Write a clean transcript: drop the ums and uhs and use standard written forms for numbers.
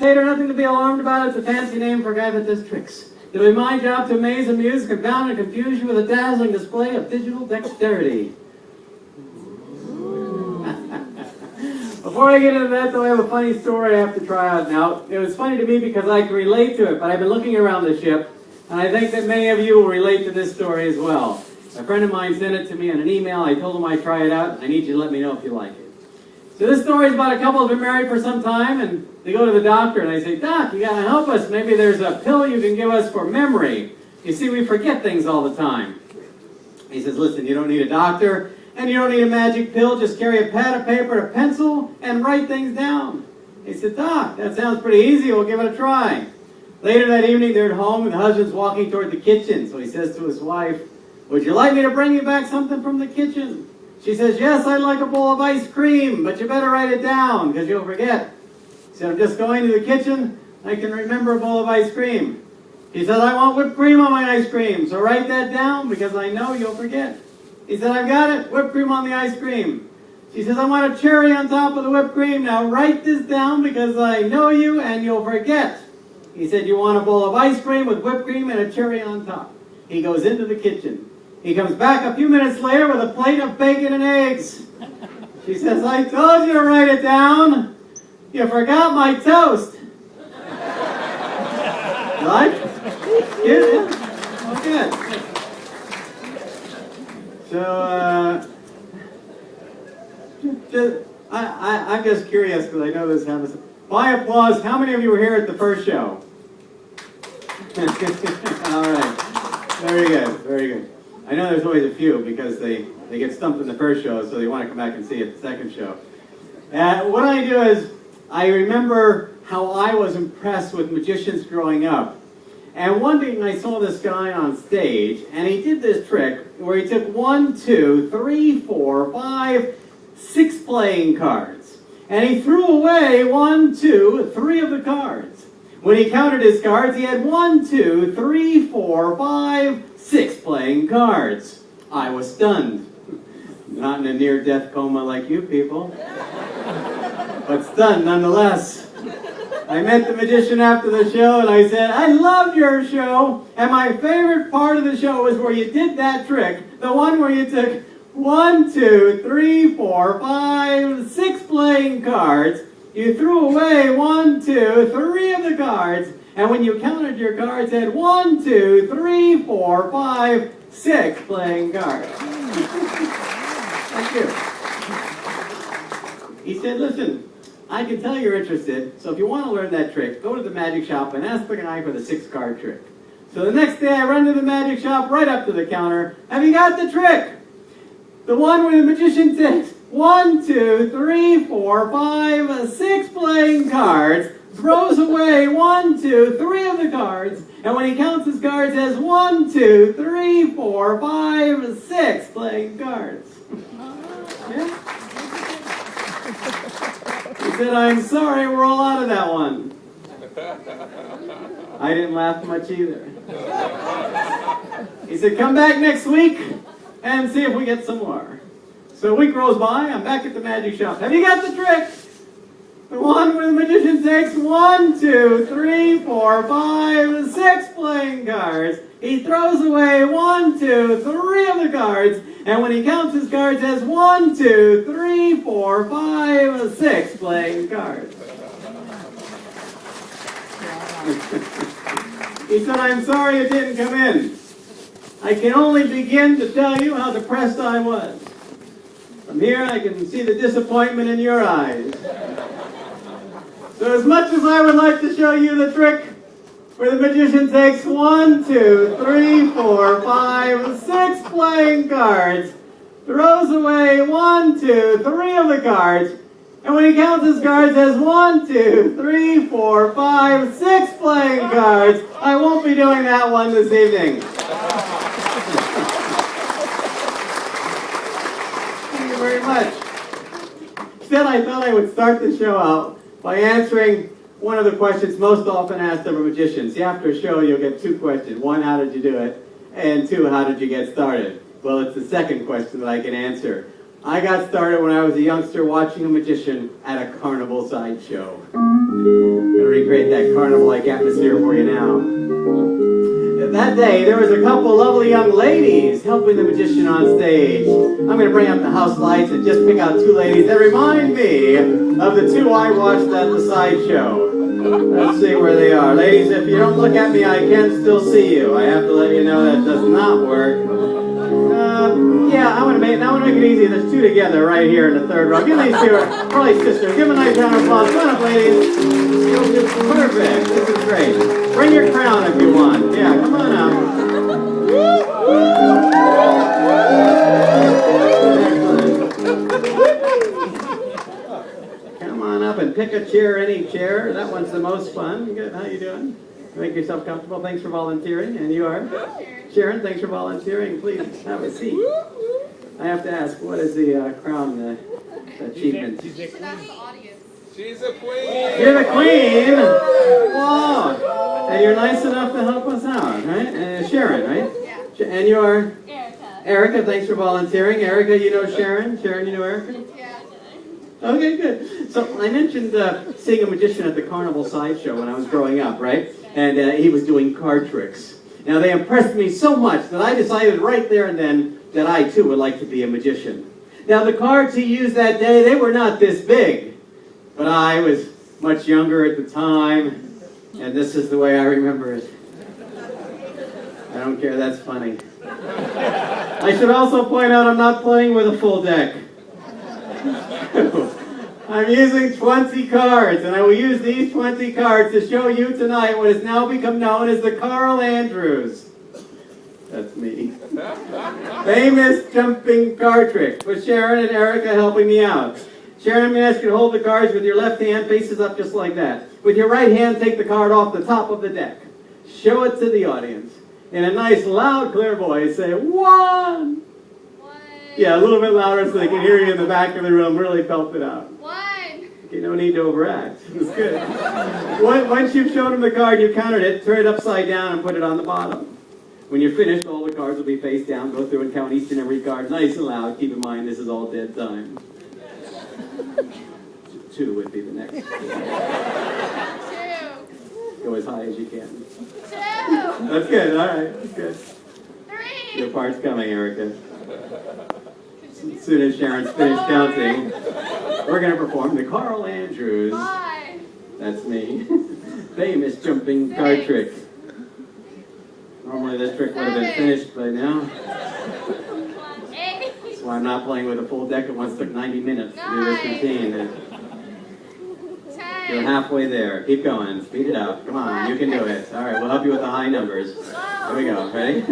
imitator, nothing to be alarmed about. It's a fancy name for a guy that does tricks. It'll be my job to amaze, amuse, confound, and confuse you with a dazzling display of digital dexterity. Before I get into that, though, I have a funny story I have to try out now. It was funny to me because I can relate to it, but I've been looking around the ship, and I think that many of you will relate to this story as well. A friend of mine sent it to me in an email. I told him I'd try it out. I need you to let me know if you like it. So this story is about a couple who've been married for some time, and they go to the doctor, and they say, "Doc, you got to help us. Maybe there's a pill you can give us for memory. You see, we forget things all the time." He says, "Listen, you don't need a doctor, and you don't need a magic pill. Just carry a pad of paper, a pencil, and write things down." He said, "Doc, that sounds pretty easy. We'll give it a try." Later that evening, they're at home, and the husband's walking toward the kitchen. So he says to his wife, "Would you like me to bring you back something from the kitchen?" She says, "Yes, I'd like a bowl of ice cream, but you better write it down because you'll forget." He said, "I'm just going to the kitchen. I can remember a bowl of ice cream." He said, "I want whipped cream on my ice cream, so write that down because I know you'll forget." He said, "I've got it, whipped cream on the ice cream." She says, "I want a cherry on top of the whipped cream. Now write this down because I know you and you'll forget." He said, "You want a bowl of ice cream with whipped cream and a cherry on top." He goes into the kitchen. He comes back a few minutes later with a plate of bacon and eggs. She says, "I told you to write it down. You forgot my toast." Right? Yeah. Oh, good. So, I'm just curious because I know this happens. By applause, how many of you were here at the first show? All right. Very good. Very good. I know there's always a few because they get stumped in the first show, so they want to come back and see it the second show. What I do is I remember how I was impressed with magicians growing up. And one day I saw this guy on stage, and he did this trick where he took 1, 2, 3, 4, 5, 6 playing cards. And he threw away 1, 2, 3 of the cards. When he counted his cards, he had 1, 2, 3, 4, 5, 6 playing cards. I was stunned. Not in a near-death coma like you people, but stunned nonetheless. I met the magician after the show and I said, "I loved your show, and my favorite part of the show was where you did that trick, the one where you took 1, 2, 3, 4, 5, 6 playing cards. You threw away 1, 2, 3 of the cards, and when you counted your cards, had 1, 2, 3, 4, 5, 6 playing cards." Thank you. He said, "Listen, I can tell you're interested, so if you want to learn that trick, go to the magic shop and ask the guy for the 6-card trick." So the next day I run to the magic shop right up to the counter. "Have you got the trick? The one where the magician takes 1, 2, 3, 4, 5, 6 playing cards, throws away 1, 2, 3 of the cards, and when he counts his cards, has 1, 2, 3, 4, 5, 6 playing cards." Yeah? He said, "I'm sorry, we're all out of that one." I didn't laugh much either. He said, "Come back next week and see if we get some more." So a week rolls by, I'm back at the magic shop. "Have you got the trick? The one where the magician takes 1, 2, 3, 4, 5, 6 playing cards. He throws away 1, 2, 3 of the cards, and when he counts his cards, has 1, 2, 3, 4, 5, 6 playing cards." He said, "I'm sorry it didn't come in. I can only begin to tell you how depressed I was. From here, I can see the disappointment in your eyes. So as much as I would like to show you the trick where the magician takes 1, 2, 3, 4, 5, 6 playing cards, throws away 1, 2, 3 of the cards, and when he counts his cards, has 1, 2, 3, 4, 5, 6 playing cards, I won't be doing that one this evening." Thank you very much. Instead, I thought I would start the show out by answering one of the questions most often asked of a magician. See, after a show, you'll get 2 questions. 1, how did you do it? And 2, how did you get started? Well, it's the second question that I can answer. I got started when I was a youngster watching a magician at a carnival sideshow. I'm going to recreate carnival-like atmosphere for you now. That day, there was a couple lovely young ladies helping the magician on stage. I'm going to bring up the house lights and just pick out two ladies that remind me of the two I watched at the sideshow. Let's see where they are. Ladies, if you don't look at me, I can still see you. I have to let you know that does not work. Yeah, I want to make it easy. There's two together right here in the third row. Give these two, probably sisters. Give them a nice round of applause. Come on up, ladies. Perfect. This is great. Bring your crown if you want. Yeah, come on up. Excellent. Come on up and pick a chair, any chair. That one's the most fun. Good. How you doing? Make yourself comfortable. Thanks for volunteering. And you are? Sharon, thanks for volunteering. Please have a seat. I have to ask, what is the crown achievement? She's a queen. You're the queen? Oh, and you're nice enough to help us out, right? Sharon, right? Yeah. And you are? Erica. Erica, thanks for volunteering. Erica, you know Sharon? Sharon, you know Erica? Yeah. Okay, good. So I mentioned seeing a magician at the carnival sideshow when I was growing up, right? And he was doing card tricks. Now, they impressed me so much that I decided right there and then that I, too, would like to be a magician. Now, the cards he used that day, they were not this big. But I was much younger at the time, and this is the way I remember it. I don't care, that's funny. I should also point out I'm not playing with a full deck. I'm using 20 cards, and I will use these 20 cards to show you tonight what has now become known as the Carl Andrews. That's me. Famous jumping card trick, with Sharon and Erica helping me out. Sharon, I'm going to ask you to hold the cards with your left hand, faces up just like that. With your right hand, take the card off the top of the deck. Show it to the audience. In a nice, loud, clear voice, say, 1! Yeah, a little bit louder so they can hear you in the back of the room. Really belt it out. 1. Okay, no need to overact. It's good. Once you've shown them the card, you counted it, turn it upside down and put it on the bottom. When you're finished, all the cards will be face down. Go through and count each and every card nice and loud. Keep in mind, this is all dead time. 2 would be the next. 2. Go as high as you can. 2. That's good, all right, that's good. 3. Your part's coming, Erica. As soon as Sharon's finished counting, we're going to perform the Carl Andrews. 5. That's me. Famous jumping card trick. Normally this trick would have been finished by now. 8. That's why I'm not playing with a full deck. It once took 90 minutes to do this routine. 10. You're halfway there. Keep going. Speed it up. Come on, you can do it. All right, we'll help you with the high numbers. Here we go. Ready?